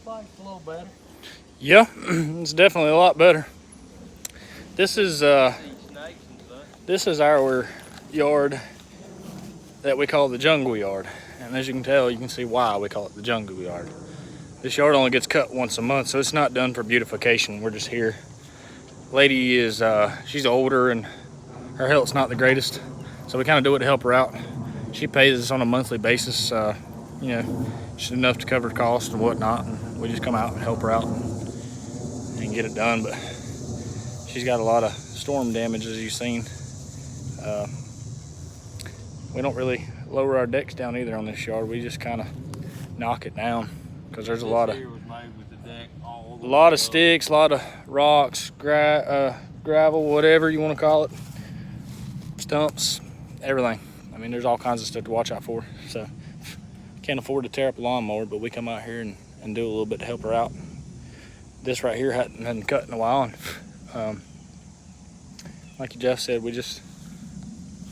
like it's a little better. Yeah, it's definitely a lot better. This is our yard that we call the jungle yard. And as you can tell, you can see why we call it the jungle yard. This yard only gets cut once a month, so it's not done for beautification. We're just here. Lady is, she's older and her health's not the greatest, so we kind of do it to help her out. She pays us on a monthly basis, you know, just enough to cover costs and whatnot, and we just come out and help her out and get it done. But she's got a lot of storm damage, as you've seen. We don't really lower our decks down either on this yard. We just kind of knock it down because there's a lot of sticks, a lot of rocks, gravel, whatever you want to call it, stumps, everything. I mean, there's all kinds of stuff to watch out for. So can't afford to tear up a lawnmower, but we come out here and do a little bit to help her out. This right here hadn't been cut in a while, and like Jeff said,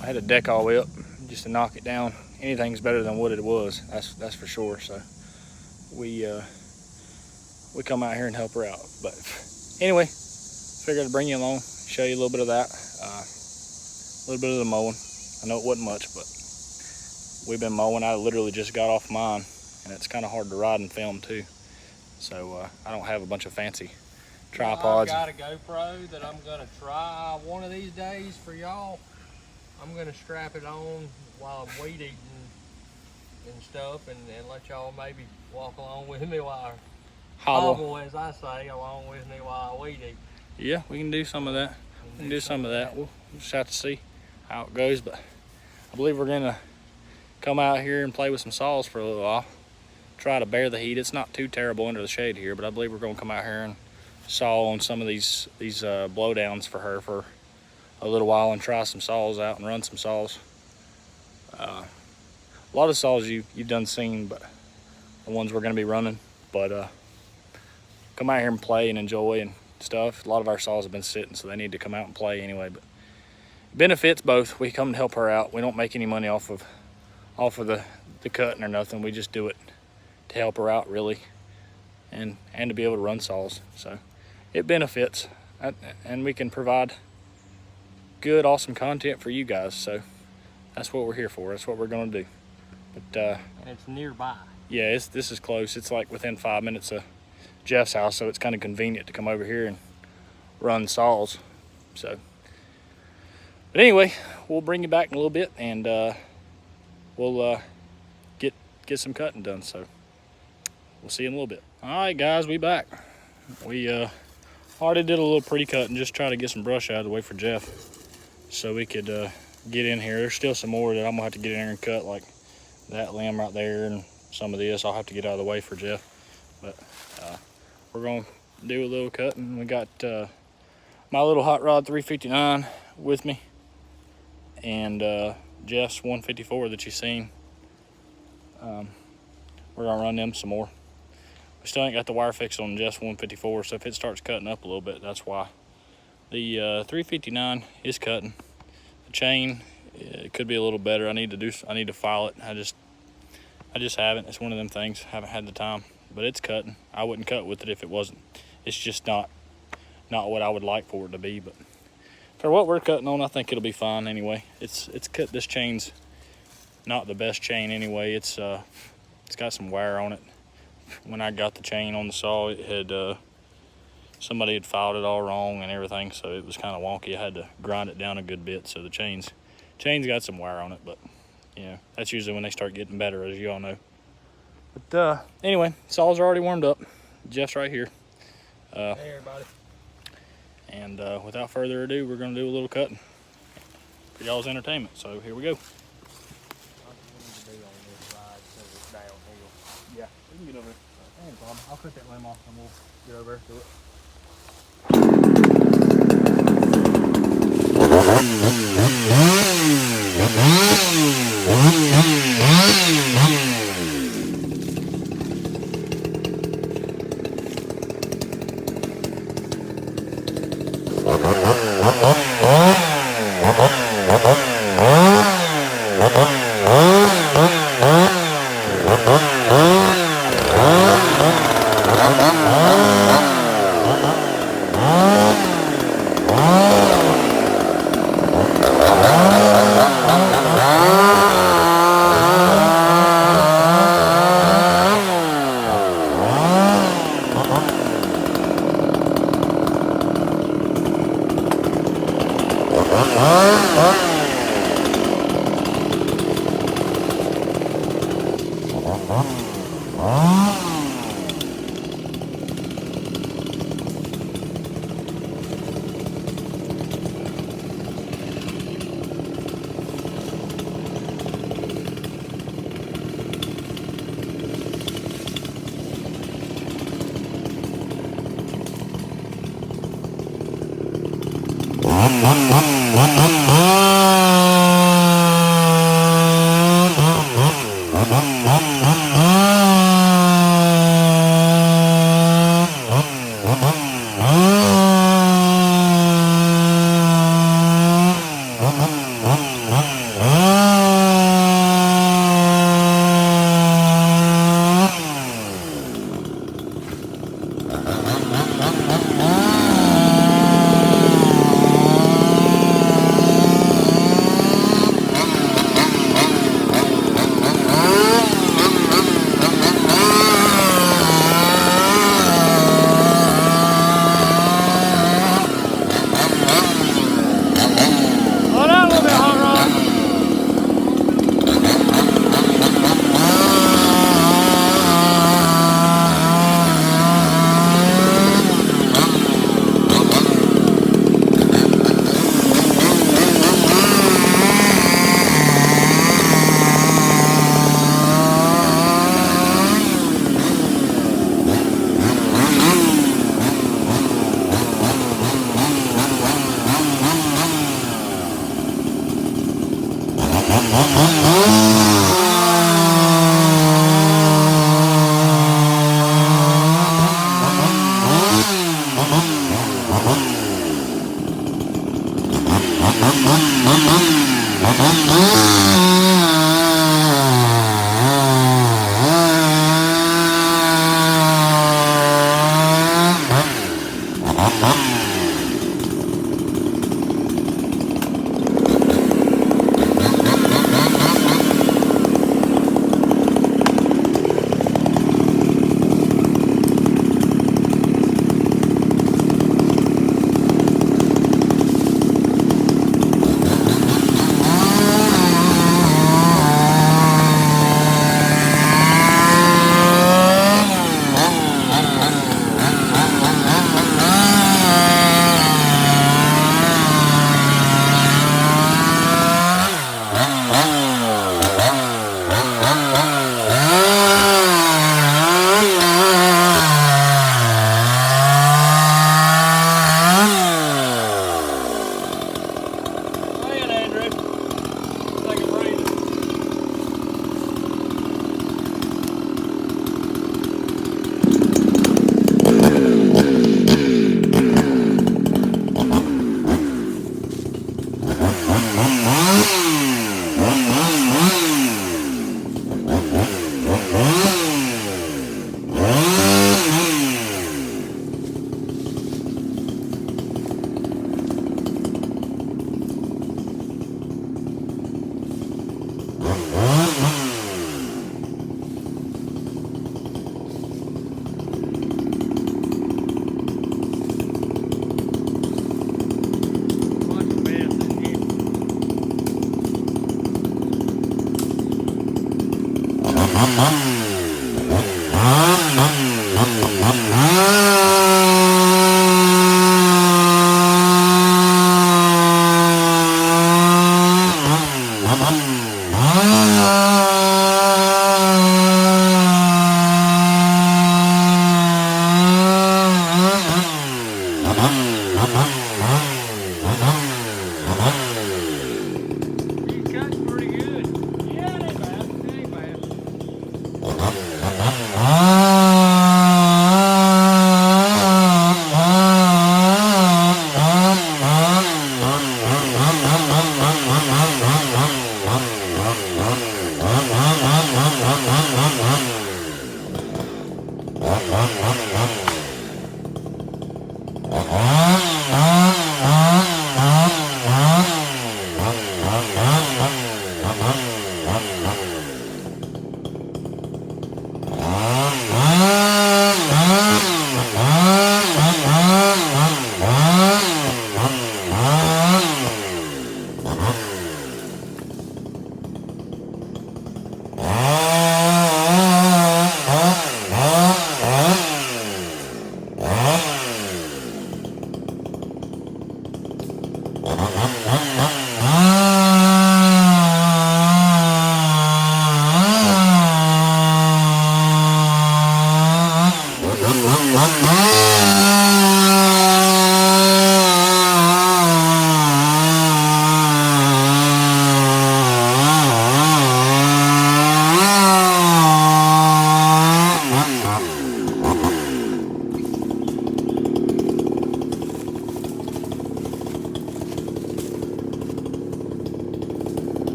I had a deck all the way up just to knock it down. Anything's better than what it was, that's for sure. So we come out here and help her out. But anyway, figured I'd bring you along, show you a little bit of that, a little bit of the mowing. I know it wasn't much, but we've been mowing. I literally just got off mine, and it's kind of hard to ride and film too. So I don't have a bunch of fancy tripods. I got a GoPro that I'm gonna try one of these days for y'all. I'm gonna strap it on while I'm weed eating and stuff, and let y'all maybe walk along with me while I hobble, as I say, along with me while I weed eat. Yeah, we can do some of that. We can do some of that. We'll just have to see how it goes, but I believe we're gonna come out here and play with some saws for a little while. Try to bear the heat. It's not too terrible under the shade here, but I believe we're gonna come out here and saw on some of these blowdowns for her for a little while and try some saws out and run some saws. A lot of saws you've done seen, but the ones we're gonna be running. But come out here and play and enjoy and stuff. A lot of our saws have been sitting, so they need to come out and play anyway. But it benefits both. We come to help her out. We don't make any money off of the cutting or nothing. We just do it to help her out, really, and to be able to run saws. So it benefits, and we can provide good, awesome content for you guys. So that's what we're here for. That's what we're gonna do. But and it's nearby. Yeah, this is close. It's like within 5 minutes of Jeff's house, so it's kind of convenient to come over here and run saws. So, but anyway, we'll bring you back in a little bit, and we'll get some cutting done. So we'll see you in a little bit. All right, guys, we back. We already did a little pre-cutting, just try to get some brush out of the way for Jeff, so we could get in here. There's still some more that I'm gonna have to get in here and cut, like that limb right there, and some of this I'll have to get out of the way for Jeff. But we're gonna do a little cutting. We got my little hot rod 359 with me, and Jeff's 154 that you've seen. We're gonna run them some more. We still ain't got the wire fixed on Jeff's 154, so if it starts cutting up a little bit, that's why. The 359 is cutting. The chain, it could be a little better. I need to file it. I just haven't. It's one of them things. Haven't had the time, but it's cutting. I wouldn't cut with it if it wasn't. It's just not what I would like for it to be. But for what we're cutting on, I think it'll be fine anyway. It's cut. This chain's not the best chain anyway. It's got some wire on it. When I got the chain on the saw, it had somebody had filed it all wrong and everything, so it was kind of wonky. I had to grind it down a good bit, so the chain's got some wire on it, but you know, that's usually when they start getting better, as you all know. But anyway, saws are already warmed up. Jeff's right here. Hey everybody. And without further ado, we're gonna do a little cutting for y'all's entertainment. So here we go. Yeah, we can get over there. Ain't a problem. I'll cut that limb off and we'll get over there to it. Huh?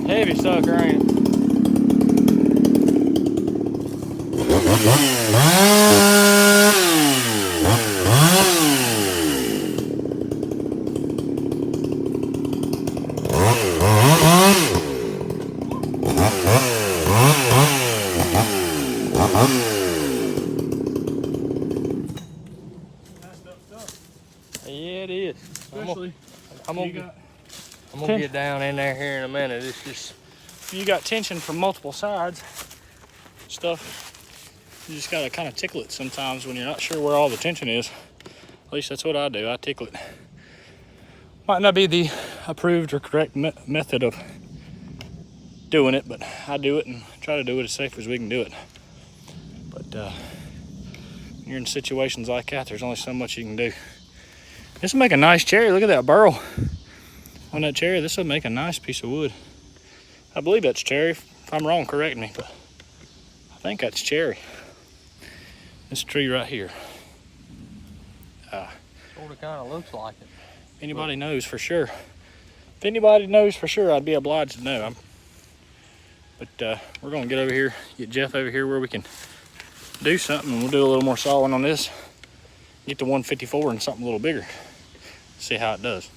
Heavy sucker, ain't it? Yeah, it is. Especially I'm gonna get down in there here in a minute. It's just you got tension from multiple sides. Stuff. You just gotta kind of tickle it sometimes when you're not sure where all the tension is. At least that's what I do. I tickle it. Might not be the approved or correct method of doing it, but I do it and try to do it as safe as we can do it. But when you're in situations like that, there's only so much you can do. This will make a nice cherry. Look at that burl on that cherry. This will make a nice piece of wood. I believe that's cherry. If I'm wrong, correct me, but I think that's cherry. This tree right here. Sort of kind of looks like it. Anybody knows for sure. If anybody knows for sure, I'd be obliged to know. But we're gonna get over here, get Jeff over here where we can do something, and we'll do a little more sawing on this. Get the 154 and something a little bigger. See how it does.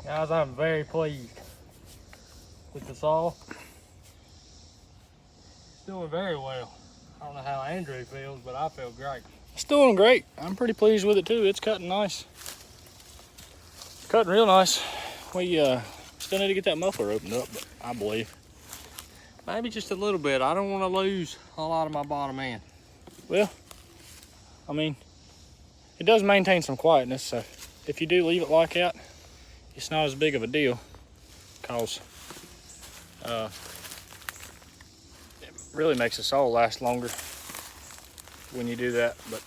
Guys, I'm very pleased with the saw. It's doing very well. I don't know how Andrew feels, but I feel great. It's doing great. I'm pretty pleased with it too. It's cutting nice. Cutting real nice. We still need to get that muffler opened up, but I believe. Maybe just a little bit. I don't want to lose a lot of my bottom end. Well, I mean, it does maintain some quietness, so if you do leave it like that, it's not as big of a deal, because it really makes the saw last longer when you do that. But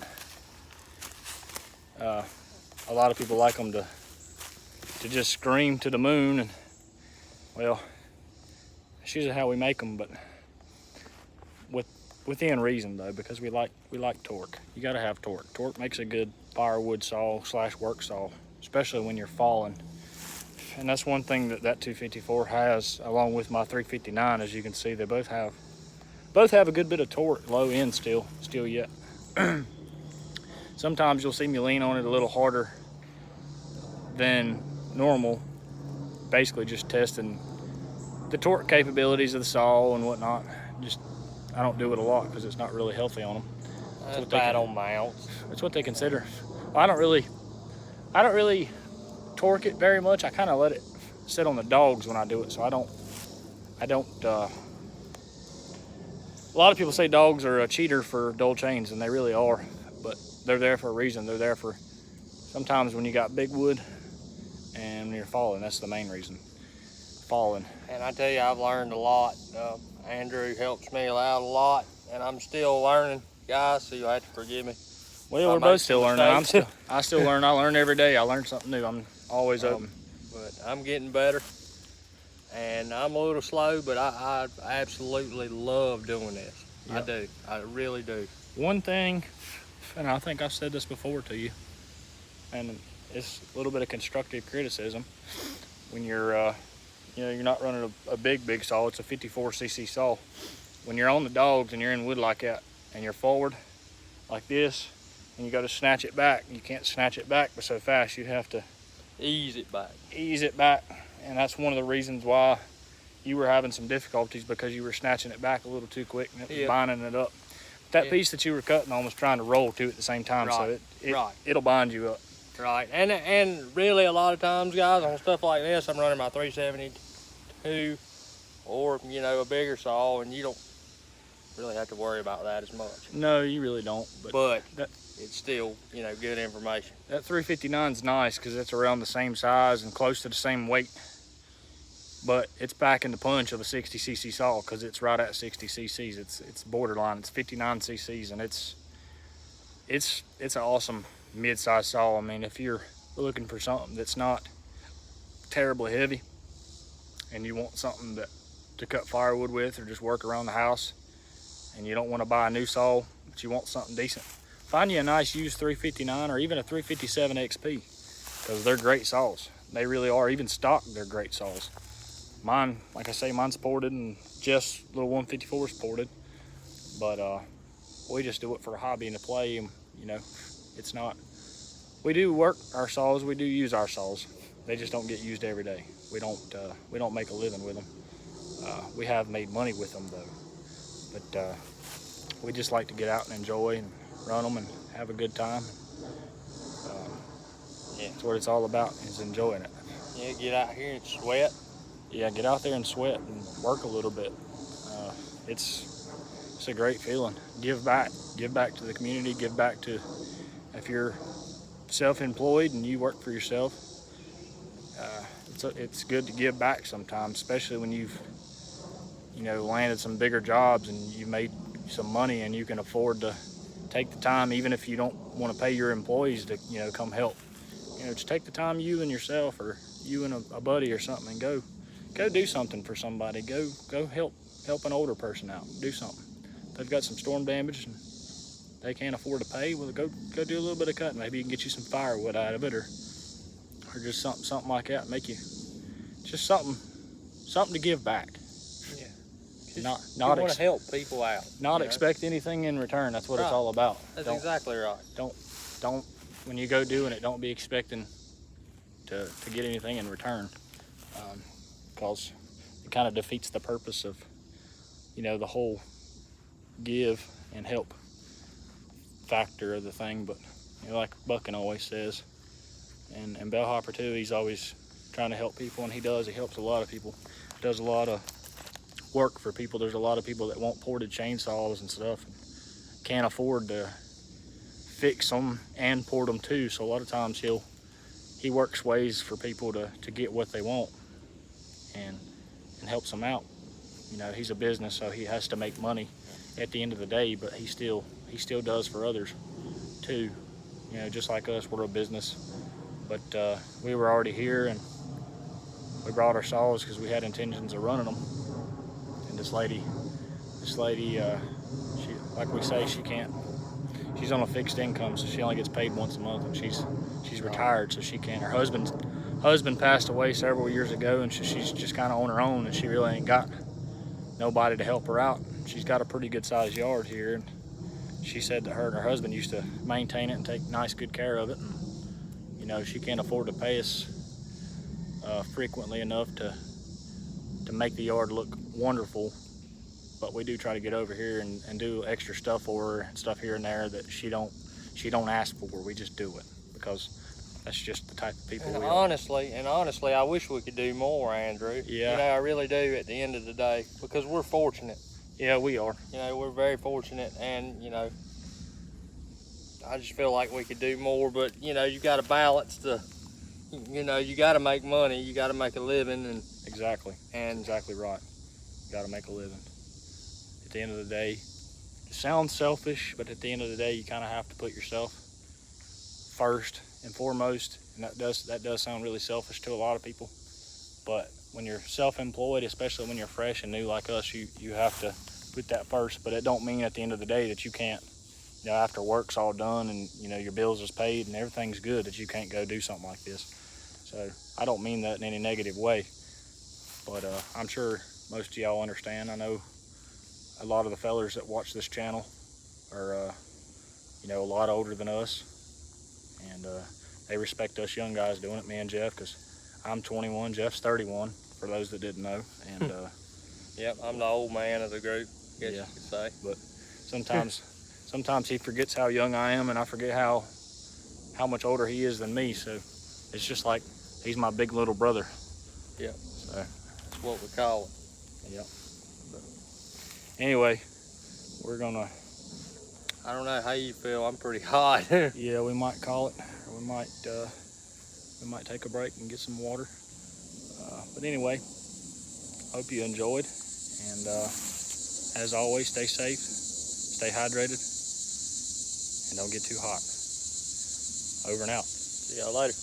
a lot of people like them to just scream to the moon, and well, that's usually how we make them, but within reason though, because we like torque. You got to have torque. Torque makes a good firewood saw / work saw, especially when you're falling. And that's one thing that 254 has, along with my 359. As you can see, they both have a good bit of torque, low end still yet. Sometimes you'll see me lean on it a little harder than normal, basically just testing the torque capabilities of the saw and whatnot. I don't do it a lot because it's not really healthy on them. That's bad on mounts. That's what they consider. Well, I don't really torque it very much. I kind of let it sit on the dogs when I do it, so I don't. A lot of people say dogs are a cheater for dull chains, and they really are, but they're there for a reason. They're there for sometimes when you got big wood and when you're falling. That's the main reason. Falling. And I tell you, I've learned a lot. Andrew helps me out a lot, and I'm still learning, guys, so you'll have to forgive me. Well, we're both still learning. I still learn. I learn every day. I learn something new. I'm always open. But I'm getting better, and I'm a little slow, but I absolutely love doing this. Yep. I do. I really do. One thing, and I think I've said this before to you, and it's a little bit of constructive criticism. When you're you're not running a big saw. It's a 54cc saw. When you're on the dogs and you're in wood like that, and you're forward like this, and you go to snatch it back, you can't snatch it back so fast. You have to ease it back. And that's one of the reasons why you were having some difficulties, because you were snatching it back a little too quick and it was binding it up. That piece that you were cutting on was trying to roll too at the same time, so it'll bind you up. Right, and really a lot of times, guys, on stuff like this, I'm running my 372 or a bigger saw, and you don't really have to worry about that as much. No, you really don't. But it's still good information. That 359 is nice because it's around the same size and close to the same weight, but it's packing the punch of a 60cc saw because it's right at 60 cc's. It's borderline. It's 59 cc's, and it's an awesome mid-size saw. I mean, if you're looking for something that's not terribly heavy and you want something to cut firewood with or just work around the house, and you don't want to buy a new saw, but you want something decent, find you a nice used 359 or even a 357 XP, because they're great saws. They really are. Even stock, they're great saws. Mine, like I say, mine's ported, and Jeff's little 154 is ported, but we just do it for a hobby and to play. And it's not. We do work our saws. We do use our saws. They just don't get used every day. We don't make a living with them. We have made money with them though, but we just like to get out and enjoy and run them and have a good time. That's what it's all about, is enjoying it. Yeah, get out here and sweat. Yeah, get out there and sweat and work a little bit. It's a great feeling. Give back to the community. Give back to, if you're self-employed and you work for yourself, it's good to give back sometimes, especially when you've landed some bigger jobs and you made some money and you can afford to take the time, even if you don't want to pay your employees to come help. Just take the time, you and yourself, or you and a buddy or something, and go do something for somebody. Go help an older person out. Do something. They've got some storm damage and they can't afford to pay. Well, go do a little bit of cutting. Maybe you can get you some firewood out of it, or just something like that. Make you just something to give back. Yeah. Not you want to help people out. Not expect anything in return. That's what it's all about. That's exactly right. Don't when you go doing it, don't be expecting to get anything in return, because it kind of defeats the purpose of, the whole give and help factor of the thing. But like Bucking always says, and Bellhopper too, he's always trying to help people, and he helps a lot of people, does a lot of work for people. There's a lot of people that want ported chainsaws and stuff and can't afford to fix them and port them too. So a lot of times he works ways for people to get what they want, and helps them out. He's a business, so he has to make money at the end of the day, but he still does for others too. Just like us, we're a business. But we were already here, and we brought our saws because we had intentions of running them. And this lady, she, like we say, she's on a fixed income, so she only gets paid once a month, and she's retired, so she can't. Her husband passed away several years ago, and she's just kind of on her own, and she really ain't got nobody to help her out. She's got a pretty good sized yard here, and she said that her and her husband used to maintain it and take nice good care of it, and she can't afford to pay us frequently enough to make the yard look wonderful. But we do try to get over here and do extra stuff for her and stuff here and there that she don't ask for. We just do it because that's just the type of people we are. Honestly, I wish we could do more, Andrew. Yeah. I really do at the end of the day, because we're fortunate. Yeah, we are. We're very fortunate, and I just feel like we could do more, but you got to balance you got to make money, you got to make a living, and exactly right. You got to make a living. At the end of the day, it sounds selfish, but at the end of the day, you kind of have to put yourself first and foremost, and that does sound really selfish to a lot of people. But when you're self-employed, especially when you're fresh and new like us, you have to put that first. But it don't mean at the end of the day that you can't, after work's all done and your bills is paid and everything's good, that you can't go do something like this. So I don't mean that in any negative way, but I'm sure most of y'all understand. I know a lot of the fellers that watch this channel are a lot older than us, and they respect us young guys doing it, me and Jeff, because I'm 21, Jeff's 31, for those that didn't know. And yep, I'm the old man of the group, I guess you could say. But sometimes he forgets how young I am, and I forget how much older he is than me. So it's just like he's my big little brother. Yep. So that's what we call it. Yep. But anyway, we're gonna. I don't know how you feel. I'm pretty hot. Yeah, we might call it. Or we might take a break and get some water. But anyway, hope you enjoyed, and as always, stay safe, stay hydrated, and don't get too hot. Over and out. See y'all later.